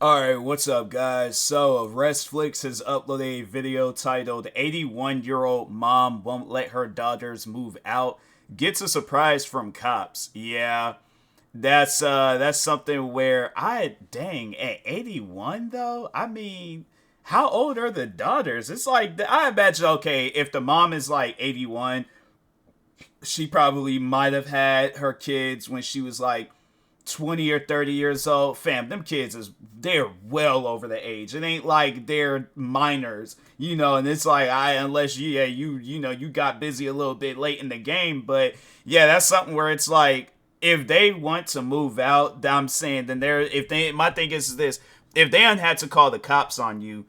Alright, what's up, guys? So, Restflix has uploaded a video titled 81-year-old mom won't let her daughters move out. Gets a surprise from cops. Yeah, that's something where dang, at 81 though? I mean, how old are the daughters? It's like, I imagine, okay, if the mom is like 81, she probably might have had her kids when she was like 20 or 30 years old. Fam, them kids they're well over the age. It ain't like they're minors, and it's like unless you got busy a little bit late in the game. But yeah, that's something where it's like, if they want to move out, I'm saying, then my thing is this: if they had to call the cops on you,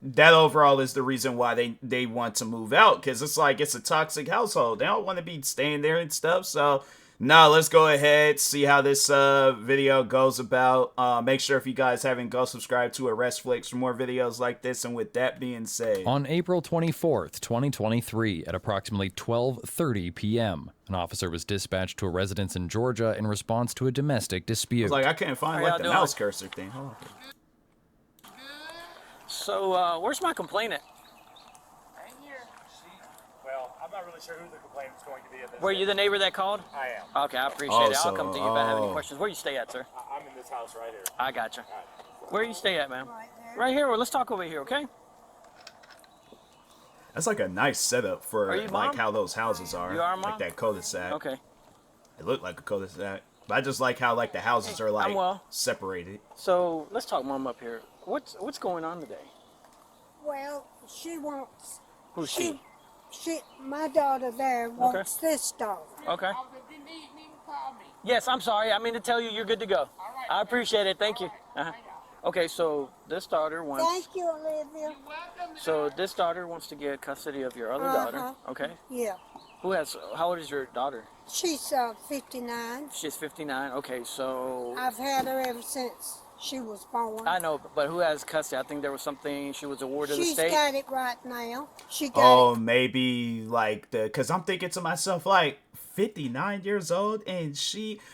that overall is the reason why they want to move out, because it's like, it's a toxic household. They don't want to be staying there and stuff. So now let's go ahead, see how this video goes about. Make sure, if you guys haven't, go subscribe to Restflix for more videos like this. And with that being said, on April 24th, 2023, at approximately 12:30 p.m., an officer was dispatched to a residence in Georgia in response to a domestic dispute. I couldn't find like the mouse cursor thing. Hold on. So, where's my complainant? Right here. Well, I'm not really sure who the complainant's going to be at this. Were you the neighbor that called? I am. Okay, I appreciate it. I'll come to you if I have any questions. Where you stay at, sir? I'm in this house right here. I gotcha. Where you stay at, ma'am? Right there. Right here. Well, let's talk over here, okay? That's like a nice setup for you Mom? like how those houses are. You are, Mom? Like that cul-de-sac. Okay. It looked like a cul-de-sac. But I just like how like the houses are like separated. So let's talk Mom up here. What's going on today? Well, she wants. Who's she? My daughter there wants this daughter. Okay. Yes, I'm sorry. I mean to tell you you're good to go. I appreciate it. Thank you. Okay, so this daughter wants. Thank you, Olivia. So this daughter wants to get custody of your other daughter. Okay. Yeah. How old is your daughter? She's 59. She's 59. Okay, so. I've had her ever since she was born. I know, but who has custody? I think there was something she was awarded the state. She's got it right now. She got it. Maybe like because I'm thinking to myself, like, 59 years old and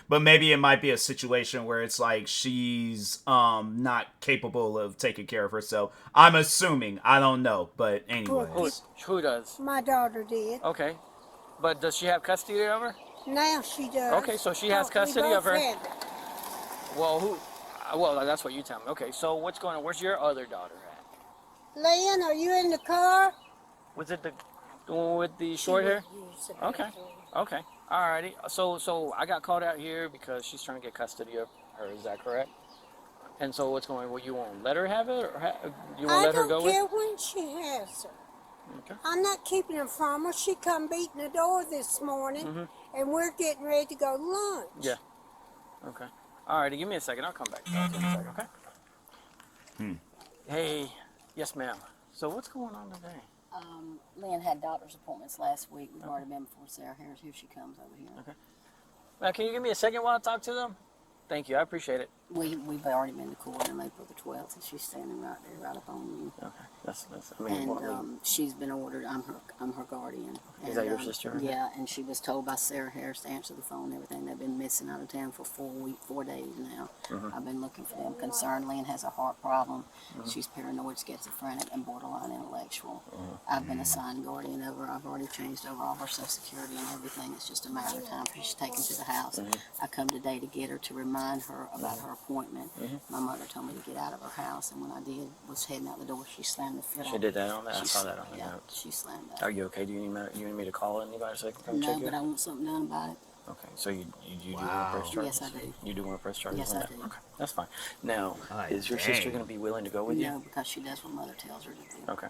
but maybe it might be a situation where it's like she's not capable of taking care of herself. I'm assuming. I don't know, but anyways. Who does? My daughter did. Okay, but does she have custody of her? Now she does. Okay, so she has custody of her. Had it. Well, that's what you tell me. Okay, so what's going on? Where's your other daughter at? Lynn, are you in the car? Was it the one with the short hair? Okay. Okay. Alrighty. So I got called out here because she's trying to get custody of her. Is that correct? And so what's going on? Well, you won't let her have it, or you won't let her go with? I don't care when she has her. Okay. I'm not keeping her from her. She come beating the door this morning, and we're getting ready to go to lunch. Yeah. Okay. Alrighty, give me a second. I'll come back. I'll take a second, okay? Hey. Yes, ma'am. So what's going on today? Lynn had doctor's appointments last week. We've already been before Sarah Harris. Here she comes over here. Okay. Now, can you give me a second while I talk to them? Thank you. I appreciate it. We've already been to court on April the 12th, and she's standing right there, right up on you. Okay. And she's been ordered. I'm her guardian. Is that your sister? Yeah, and she was told by Sarah Harris to answer the phone and everything. They've been missing out of town for 4 days now. I've been looking for them. Concerned Lynn has a heart problem. She's paranoid, schizophrenic, and borderline intellectual. I've been assigned guardian over her. I've already changed over all her social security and everything. It's just a matter of time for she's taken to the house. I come today to get her, to remind her about her appointment. My mother told me to get out of her house, and when I did, was heading out the door, she slammed the foot on. She did that on that? I saw that on the notes. She slammed that. Are you okay? Do you need me to call anybody so they can come check you? No, but I want something done about it. Okay, so you do want to press charges? Yes, I do. You do want to press charges Yes, on I that? do. Okay, that's fine. Now, is your sister going to be willing to go with you? No, because she does what Mother tells her to do. Okay,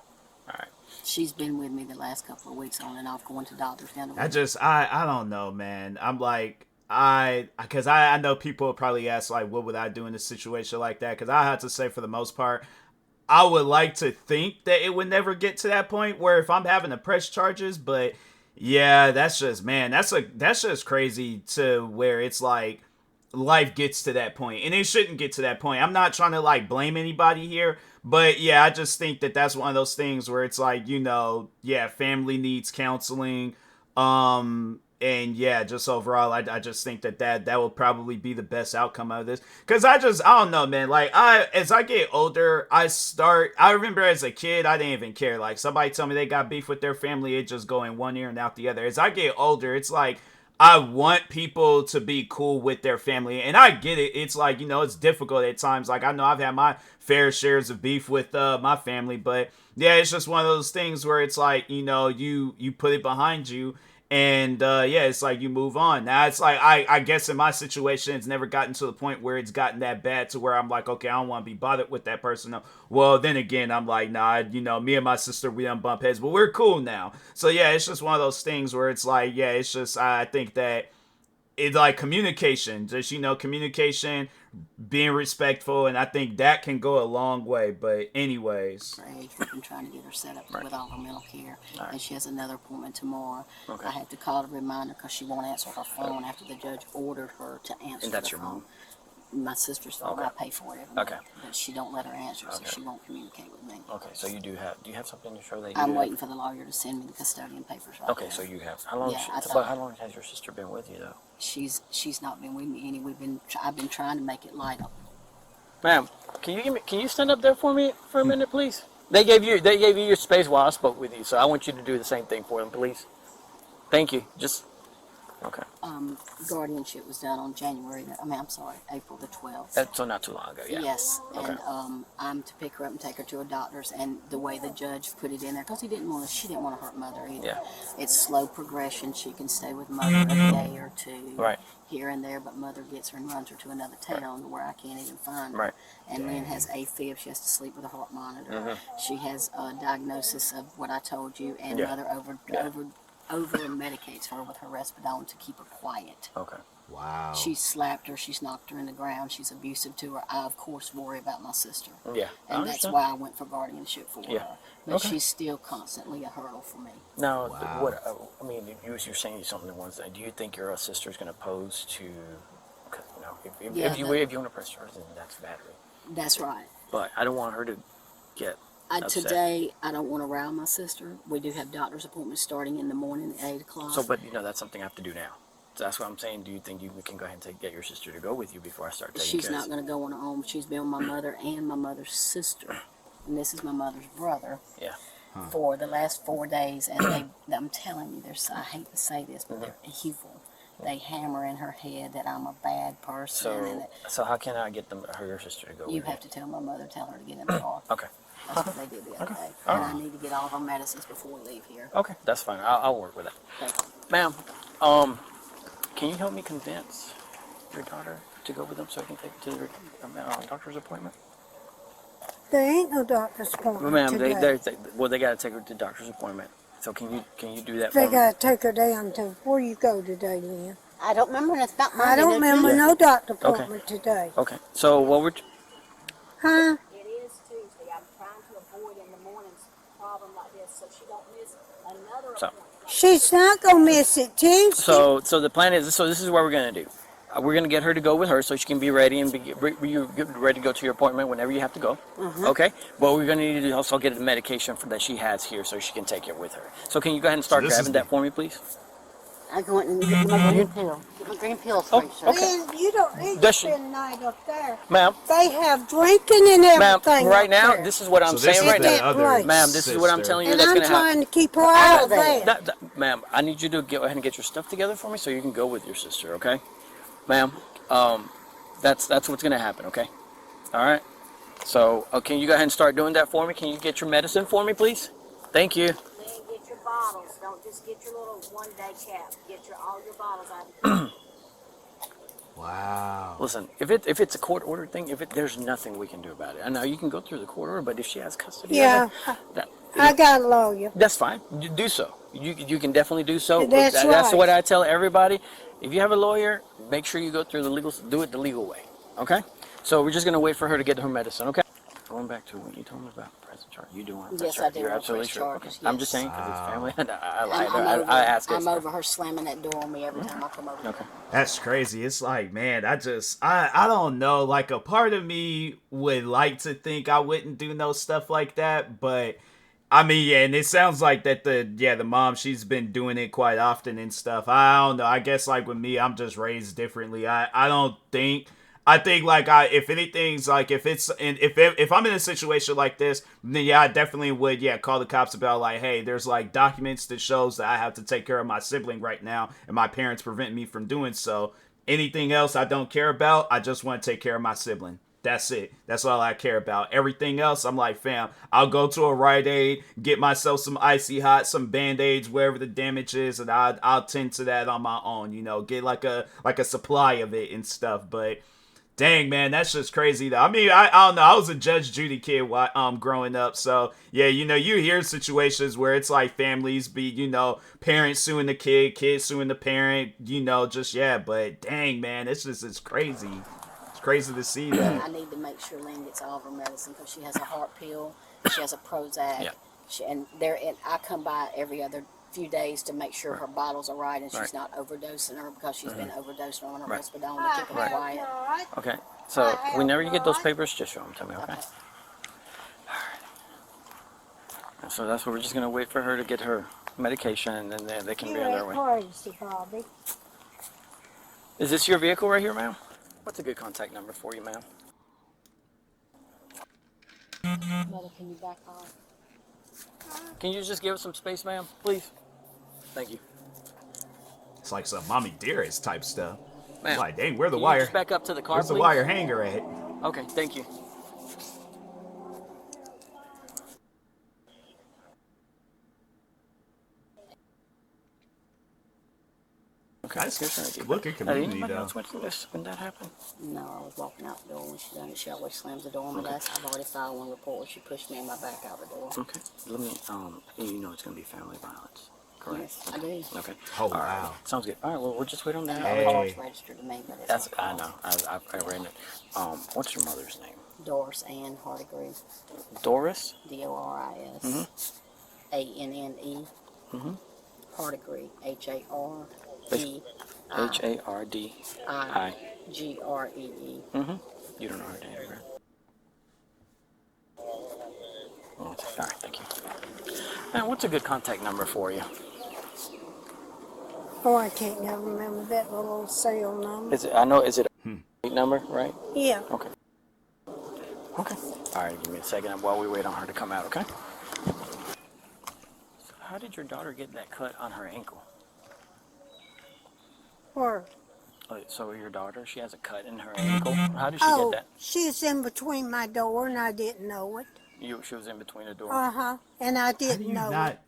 all right. She's been with me the last couple of weeks on and off, going to doctors down the road. I don't know, man. I'm like, because I know people probably ask, like, what would I do in a situation like that? Because I have to say, for the most part, I would like to think that it would never get to that point where if I'm having to press charges, but yeah, that's just, man, that's just crazy to where it's like life gets to that point, and it shouldn't get to that point. I'm not trying to like blame anybody here, but yeah, I just think that that's one of those things where it's like, family needs counseling. And yeah, just overall, I just think that will probably be the best outcome out of this. Cause I don't know, man. Like as I get older, I remember as a kid, I didn't even care. Like somebody tell me they got beef with their family, it just go in one ear and out the other. As I get older, it's like, I want people to be cool with their family. And I get it. It's like, it's difficult at times. Like I know I've had my fair shares of beef with my family, but yeah, it's just one of those things where it's like, you put it behind you. And yeah, it's like you move on. Now it's like I guess in my situation, it's never gotten to the point where it's gotten that bad to where I'm like, okay, I don't want to be bothered with that person. No. Well, then again, I'm like, nah, me and my sister, we done bump heads, but we're cool now. So yeah, it's just one of those things where it's like, yeah, it's just I think that it's like communication, just communication, being respectful, and I think that can go a long way. But anyways, We've been trying to get her set up with all her mental care, and she has another appointment tomorrow. I had to call to remind her because she won't answer her phone after the judge ordered her to answer. And that's the your phone. mom? My sister's phone. I pay for it every month, but she don't let her answer, so she won't communicate with me. Okay, so do you have something to show that you I'm waiting for the lawyer to send me the custodian papers right now. So you have. How long? Yeah, How long has your sister been with you though? She's not been with me any. I've been trying to make it light up. Ma'am, can you stand up there for me for a minute, please? They gave you your space while I spoke with you, so I want you to do the same thing for them, please. Thank you. Okay. Guardianship was done on April the 12th. That's so not too long ago, yeah. Yes, Okay. and I'm to pick her up and take her to a doctor's, and the way the judge put it in there, because she didn't want to hurt mother either. Yeah. It's slow progression. She can stay with mother a day or two, Right. here and there, but mother gets her and runs her to another town where I can't even find her. Right. And Lynn has AFib. She has to sleep with a heart monitor. She has a diagnosis of what I told you, and mother over medicates her with her Risperdal to keep her quiet. Okay. wow. She's slapped her, she's knocked her in the ground, she's abusive to her. I, of course, worry about my sister. Yeah. And that's why I went for guardianship for her. But she's still constantly a hurdle for me. Now, you're saying something once. Do you think your sister's going to pose to, if you want to press charges, then that's battery. That's right. But I don't want her to get upset. Today, I don't want to row my sister. We do have doctor's appointments starting in the morning at 8 o'clock. So, but that's something I have to do now. So that's what I'm saying. Do you think you can go ahead and get your sister to go with you before I start taking She's not going to go on her own. She's been with my mother and my mother's sister. And this is my mother's brother. Yeah. For the last 4 days. And I'm telling you, I hate to say this, but they're evil. They hammer in her head that I'm a bad person. So how can I get your sister to go with you? You have to tell my mother, tell her to get in the car. Okay. That's what they did the other day. And I need to get all of her medicines before we leave here. Okay, that's fine. I'll work with that. Thank you. Ma'am, can you help me convince your daughter to go with them so I can take her to the doctor's appointment? There ain't no doctor's appointment Ma'am, today. they got to take her to the doctor's appointment. So can you do that They for me? got to take her down to where you go today, Lynn. I don't remember anything about I don't remember no doctor appointment today. Okay. So what we're Huh? It is Tuesday. I'm trying to avoid in the mornings a problem like this so she don't miss another appointment. She's not going to miss it Tuesday. so the plan is this is what we're gonna do. We're gonna get her to go with her so she can be ready and get ready to go to your appointment whenever you have to go. Okay. But we're gonna need to also get the medication that she has here so she can take it with her. So can you go ahead and start grabbing that for me, please? I go in and get my green pill. Get my green pills for you, sir. Lynn, you don't need to Does she- spend the night up there. Ma'am. They have drinking and Ma'am, everything right up now, there. this is what I'm So this saying is right the now. other Ma'am, this is what I'm sister. telling you And that's I'm going to happen. trying to keep her out of there. Ma'am, I need you to go ahead and get your stuff together for me so you can go with your sister, okay? Ma'am, that's what's going to happen, okay? All right? So, can you go ahead and start doing that for me? Can you get your medicine for me, please? Thank you. Then get your bottles. Don't just get your little one-day cap. Get all your bottles out. Wow. Listen, if it's a court order thing, there's nothing we can do about it. I know you can go through the court order, but if she has custody Yeah. of it, I got a lawyer. that's fine. You do so. You can definitely do so. That's That's right. what I tell everybody. If you have a lawyer, make sure you go through do it the legal way. Okay? So we're just gonna wait for her to get her medicine. Okay? Going back to what you told me about pressing charge. You do want to press Yes, I charge. do You're want to absolutely press sure. charges, Okay. I'm yes. just saying because it's family. I'm I ask I'm us. over her slamming that door on me every time I come over. Okay. That's crazy. It's like, man, I don't know. Like, a part of me would like to think I wouldn't do no stuff like that, but I mean, yeah, and it sounds like that the mom, she's been doing it quite often and stuff. I don't know. I guess like with me, I'm just raised differently. I don't think. I think like if anything's like if I'm in a situation like this, then yeah, I definitely would call the cops about like, hey, there's like documents that shows that I have to take care of my sibling right now, and my parents prevent me from doing so. Anything else I don't care about. I just want to take care of my sibling. That's it. That's all I care about. Everything else, I'm like, fam, I'll go to a Rite Aid, get myself some Icy Hot, some Band-Aids, wherever the damage is, and I'll tend to that on my own. You know, get like a supply of it and stuff. But dang, man, that's just crazy. Though. I mean, I don't know. I was a Judge Judy kid growing up, so yeah, you know, you hear situations where it's like families be, you know, parents suing the kid, kids suing the parent, you know, just yeah. But dang, man, it's crazy. Crazy to see that. I need to make sure Lynn gets all of her medicine because she has a heart pill, she has a Prozac, I come by every other few days to make sure her bottles are right and she's not overdosing her because she's been overdosing on her Risperdal to keep her quiet. Okay, so whenever you get those papers, just show them to me, okay? Alright. So that's what we're just going to wait for her to get her medication and then they can be on their way. Crazy, Bobby. Is this your vehicle right here, ma'am? What's a good contact number for you, ma'am? Mother, can you back off? Can you just give us some space, ma'am, please? Thank you. It's like some mommy dearest type stuff. Ma'am, like, dang, where the can you wire? just back up to the car, Where's please? the wire hanger at? Okay, thank you. Okay, Look at community, anybody though. else witness this when that happened? No, I was walking out the door when she done it. She always slams the door on me. I've already filed one report where she pushed me in my back out the door. Okay, let me, you know it's going to be family violence, correct? Yes, I do. Okay. Oh, All right. wow. Sounds good. All right, well, we'll just wait on that. Hey. All the cards registered to me, but it's That's, not I know, I read it. What's your mother's name? Doris Ann Hardigree. Doris? Doris. Anne. Hardigree. Hardi. H-A-R-D-I-Gree. You don't know her name, right? All right, thank you. Now, what's a good contact number for you? Oh, I can't never remember that little cell number. Is it a number, right? Yeah. Okay. Okay. All right, give me a second while we wait on her to come out, okay? So how did your daughter get that cut on her ankle? Where? So your daughter, she has a cut in her ankle? How did she get that? She's in between my door and I didn't know it. She was in between the door? Uh-huh. And I didn't know it.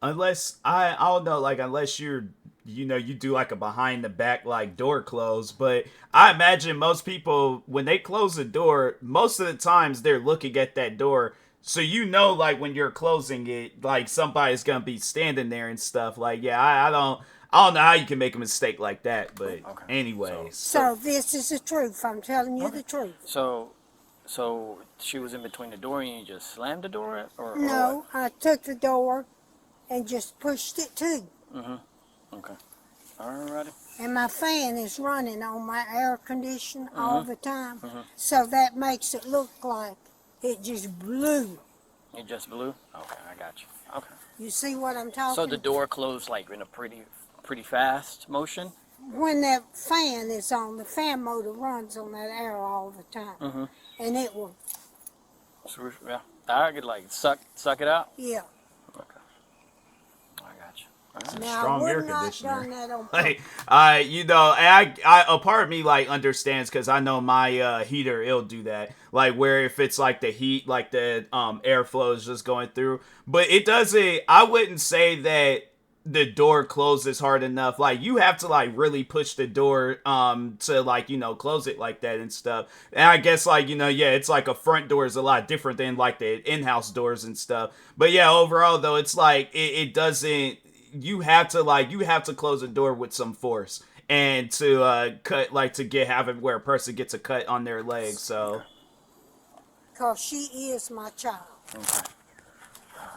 Unless, I don't know, like, unless you're, you know, you do like a behind the back, like, door close. But I imagine most people, when they close the door, most of the times they're looking at that door. So you know, like, when you're closing it, like, somebody's going to be standing there and stuff. Like, yeah, I don't know how you can make a mistake like that. But anyways. So this is the truth. I'm telling you the truth. So she was in between the door and you just slammed the door? Or No, I took the door and just pushed it too. Okay. Alrighty. And my fan is running on my air conditioner all the time. So that makes it look like it just blew. It just blew? Okay, I got you. Okay. You see what I'm talking So the door closed like in a pretty fast motion? When that fan is on, the fan motor runs on that air all the time. And it will, Yeah. I could like suck it out? yeah. Okay. I got you. All right. Now, Strong I air would not conditioner. done that on purpose. Like, you know, and I a part of me like understands because I know my heater, it'll do that. Like where if it's like the heat, like the airflow is just going through, but it doesn't. I wouldn't say that the door closes hard enough. Like you have to like really push the door to like, you know, close it like that and stuff. And I guess like, you know, yeah, it's like a front door is a lot different than like the in-house doors and stuff. But yeah, overall though, it's like it doesn't. You have to close the door with some force and to cut like to get have it where a person gets a cut on their leg. So, Because she is my child. Okay.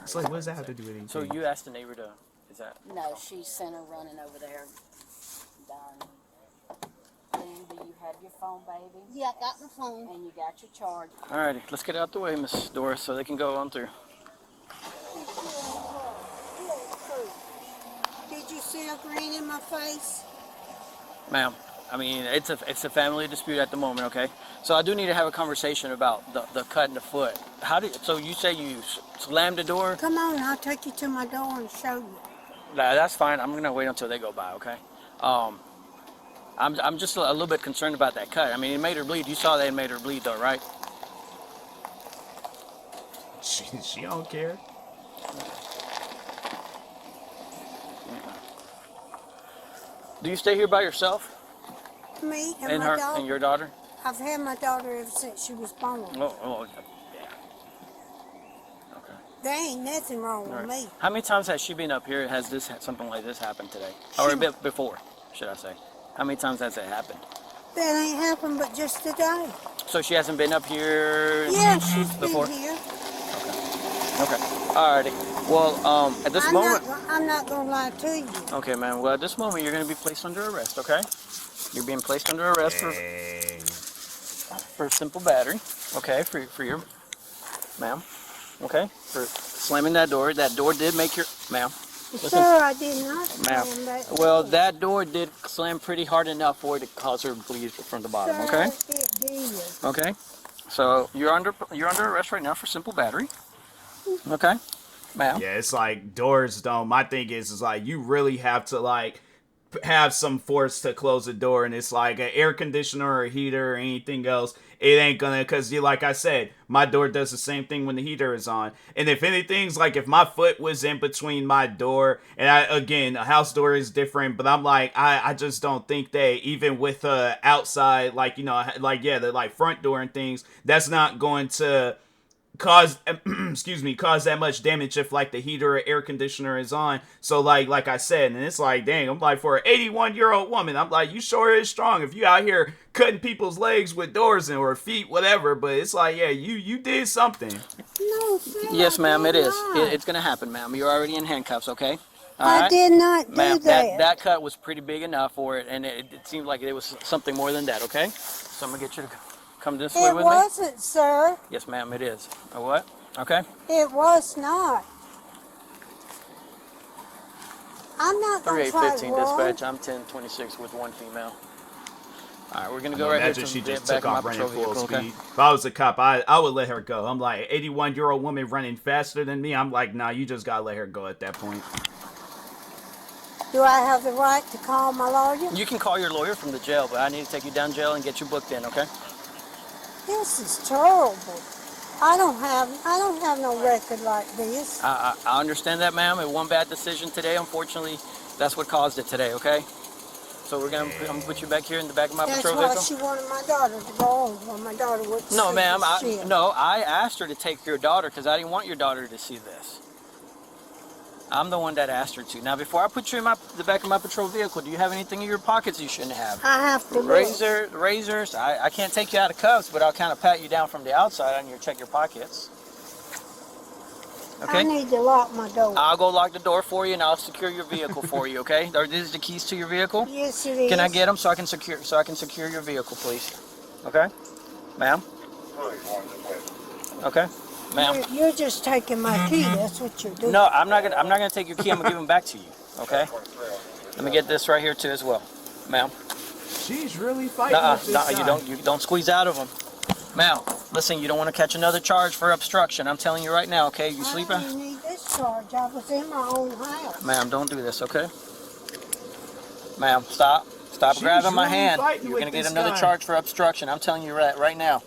it's like, what does that have to do with anything? So you asked the neighbor to, is that? No, she sent her running over there. Done. Lynn, do you have your phone, baby? Yeah, I got the phone. And you got your charge. Alrighty, let's get out the way, Miss Doris, so they can go on through. nail green in my face? Ma'am, I mean, it's a family dispute at the moment, okay? So I do need to have a conversation about the cut in the foot. So you say you slammed the door? Come on, I'll take you to my door and show you. Nah, that's fine. I'm gonna wait until they go by, okay? I'm just a little bit concerned about that cut. I mean, it made her bleed. You saw that it made her bleed, though, right? She don't care. Do you stay here by yourself? Me and And my her daughter. and your daughter? I've had my daughter ever since she was born. Oh, yeah. Okay. There ain't nothing wrong All with right. me. How many times has she been up here? Has something like this happened today, or a bit before, should I say? How many times has it happened? That ain't happened but just today. So she hasn't been up here Yeah, she's before? been here. Okay. Alrighty. Well, at this moment. I'm not gonna lie to you. Okay, man. Well, at this moment, you're going to be placed under arrest. Okay. You're being placed under arrest for simple battery. Okay, for your, ma'am. Okay, for slamming that door. That door did make your, ma'am. Listen. Sir, I did not Ma'am. slam that Well, door. that door did slam pretty hard enough for it to cause her to bleed from the bottom. Sir, Okay. it did. Okay. So you're under arrest right now for simple battery. Okay, ma'am. Yeah, it's like doors don't. My thing is like you really have to like have some force to close the door, and it's like an air conditioner or a heater or anything else. It ain't gonna, cause like I said, my door does the same thing when the heater is on. And if anything's like if my foot was in between my door, and again, a house door is different, but I'm like I just don't think that even with outside, like, you know, like, yeah, the like front door and things, that's not going to cause cause that much damage if like the heater or air conditioner is on. So like I said, and it's like, dang, I'm like, for an 81-year-old woman, I'm like, you sure is strong if you out here cutting people's legs with doors and or feet, whatever. But it's like, yeah, you did something. No, sir. Yes, ma'am. I It did is. not. It's gonna happen, ma'am. You're already in handcuffs. Okay. All I right? did not do Ma'am, that. that cut was pretty big enough for it, and it seemed like it was something more than that. Okay. So I'm gonna get you to come this way It with me. wasn't, sir. Yes, ma'am. It is. A what? Okay. It was not. I'm not going to try 3815 wrong. dispatch. I'm 1026 with one female. All right, we're gonna go right here Imagine to she the just back took of my off running patrol full vehicle. speed. Okay. If I was a cop, I would let her go. I'm like, 81-year-old woman running faster than me. I'm like, nah, you just gotta let her go at that point. Do I have the right to call my lawyer? You can call your lawyer from the jail, but I need to take you down jail and get you booked in. Okay. This is terrible. I don't have no record like this. I understand that, ma'am. It one bad decision today. Unfortunately, that's what caused it today. Okay. So I'm gonna put you back here in the back of my That's patrol why vehicle. she wanted my daughter to go on. Well, my daughter wouldn't No, see ma'am. this shit. I asked her to take your daughter because I didn't want your daughter to see this. I'm the one that asked her to. Now, before I put you in the back of my patrol vehicle, do you have anything in your pockets you shouldn't have? I have to look. Razors. I can't take you out of cuffs, but I'll kind of pat you down from the outside and you check your pockets. Okay. I need to lock my door. I'll go lock the door for you and I'll secure your vehicle for you. Okay. Are these the keys to your vehicle? Yes, it is. Can I get them so I can secure your vehicle, please? Okay, ma'am. Okay, ma'am. You're just taking my key. That's what you're doing. No, I'm not gonna take your key. I'm gonna give them back to you. Okay. Let me get this right here too as well, ma'am. She's really fighting with this guy. You don't squeeze out of them, ma'am. Listen, you don't want to catch another charge for obstruction. I'm telling you right now. Okay, you I sleeping? didn't need this charge. I was in my own house. Ma'am, don't do this. Okay. Ma'am, stop She's grabbing my really hand. fighting You're with gonna get this another guy. charge for obstruction. I'm telling you right now.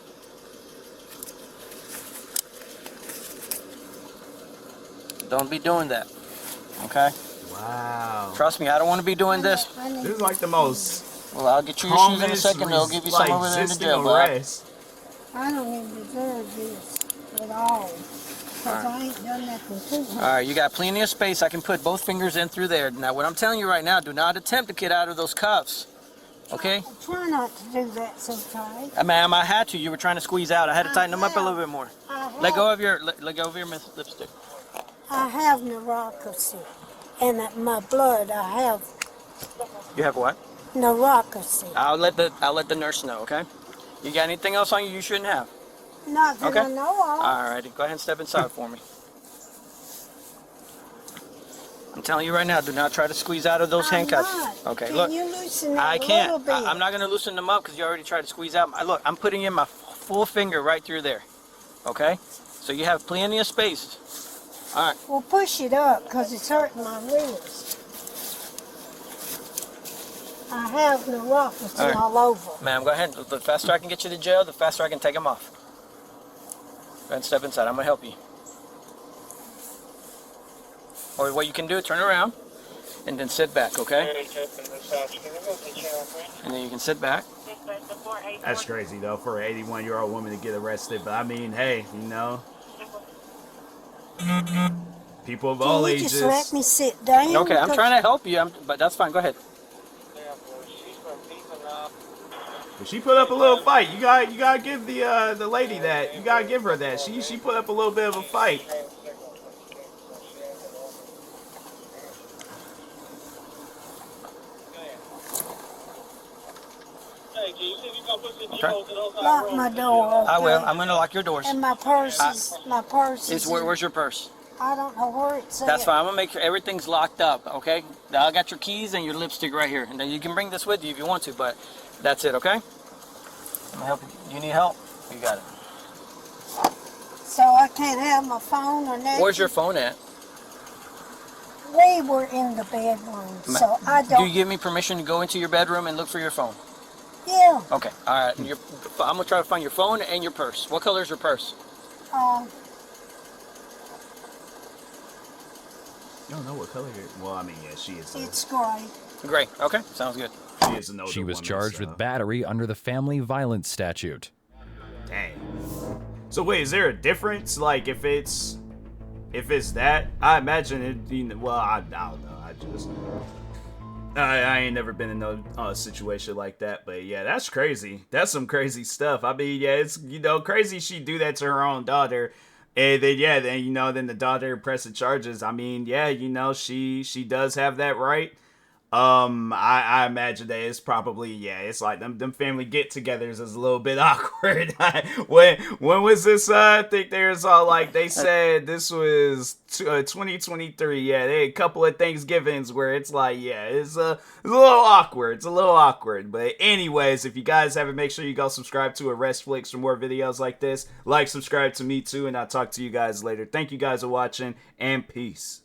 Don't be doing that. Okay? Wow. Trust me, I don't want to be doing this. This is like the most Well, I'll get you your shoes in a calmest, second. They'll give you like, some over there in the resisting jail, bud. arrest. I don't even deserve this at all. Because I ain't done nothing to her. All right, you got plenty of space. I can put both fingers in through there. Now, what I'm telling you right now, do not attempt to get out of those cuffs. Okay? Try not to do that so tight. Ma'am, I had to. You were trying to squeeze out. I had to tighten them up a little bit more. Let go of your lipstick. I have neuropathy. And that my blood, I have You have what? neuropathy. I'll let the nurse know. Okay? You got anything else on you you shouldn't have? Not that Okay. I know of. All righty. Go ahead and step inside for me. I'm telling you right now, do not try to squeeze out of those I'm handcuffs. not. Okay, Can look. you loosen that I a can't. little bit? I'm not going to loosen them up because you already tried to squeeze out. Look, I'm putting in my full finger right through there. Okay? So you have plenty of space. All right. Well, push it up because it's hurting my wrist. I have neuropathy all over. Ma'am, go ahead. The faster I can get you to jail, the faster I can take them off. Go ahead and step inside. I'm going to help you. Or what you can do, turn around and then sit back, okay? And then you can sit back. That's crazy, though, for an 81-year-old woman to get arrested. But, I mean, hey, you know, people of all Can you ages. just let me sit down? Okay, I'm trying to help you, but that's fine. Go ahead. But she put up a little fight. You gotta give the lady that. You gotta give her that. She put up a little bit of a fight. Okay. Lock my door. Okay? I will. I'm going to lock your doors. And my purse is. Where's your purse? I don't know where it's at. That's fine. I'm going to make sure everything's locked up, okay? Now I got your keys and your lipstick right here. And then you can bring this with you if you want to, but that's it, okay? I'm gonna help you. You need help? You got it. So I can't have my phone or nothing? Where's your phone at? We were in the bedroom, so I don't. Do you give me permission to go into your bedroom and look for your phone? Yeah. Okay. All right. I'm gonna try to find your phone and your purse. What color is your purse? You don't know what color it is. Well, I mean, yeah, she is. It's gray. Gray. Okay. Sounds good. She is an older She was woman, charged so. with battery under the family violence statute. Dang. So wait, is there a difference? Like if it's that? I imagine it. You know, well, I don't know. I ain't never been in a situation like that, but yeah, that's crazy. That's some crazy stuff. I mean, yeah, it's crazy she do that to her own daughter, and then the daughter pressing charges. I mean, yeah, she does have that right. I imagine that it's probably, it's like them family get-togethers is a little bit awkward. when was this? I think there's all like they said this was 2023. Yeah, they had a couple of Thanksgivings where it's like, it's a little awkward. It's a little awkward. But anyways, if you guys haven't, make sure you go subscribe to Arrestflix for more videos like this. Like, subscribe to me too, and I'll talk to you guys later. Thank you guys for watching, and peace.